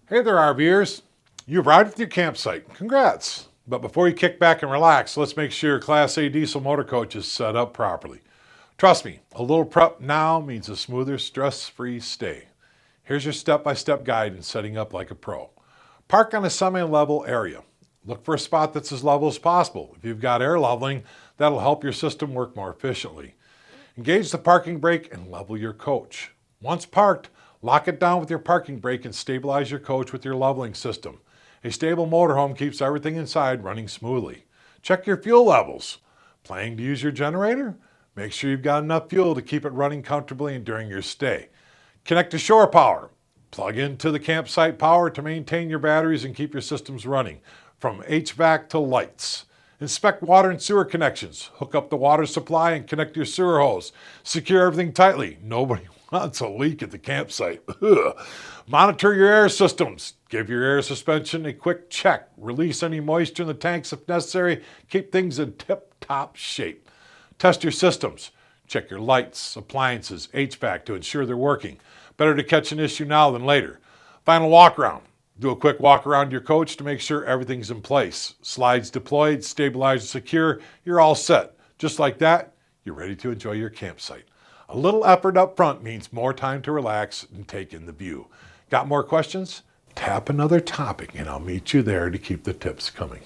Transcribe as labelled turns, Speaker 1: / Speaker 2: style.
Speaker 1: Hey there, RVers. You've arrived at your campsite. Congrats. But before you kick back and relax, let's make sure your Class A diesel motor coach is set up properly. Trust me, a little prep now means a smoother, stress-free stay. Here's your step-by-step guide in setting up like a pro. Park on a semi-level area. Look for a spot that's as level as possible. If you've got air leveling, that'll help your system work more efficiently. Engage the parking brake and level your coach. Once parked, lock it down with your parking brake and stabilize your coach with your leveling system. A stable motorhome keeps everything inside running smoothly. Check your fuel levels. Planning to use your generator? Make sure you've got enough fuel to keep it running comfortably and during your stay. Connect to shore power. Plug into the campsite power to maintain your batteries and keep your systems running, from HVAC to lights. Inspect water and sewer connections. Hook up the water supply and connect your sewer hose. Secure everything tightly. Nobody wants a leak at the campsite. Monitor your air systems. Give your air suspension a quick check. Release any moisture in the tanks if necessary. Keep things in tip-top shape. Test your systems. Check your lights, appliances, HVAC to ensure they're working. Better to catch an issue now than later. Final walk around. Do a quick walk around your coach to make sure everything's in place. Slides deployed, stabilizer secure, you're all set. Just like that, you're ready to enjoy your campsite. A little effort up front means more time to relax and take in the view. Got more questions? Tap another topic and I'll meet you there to keep the tips coming.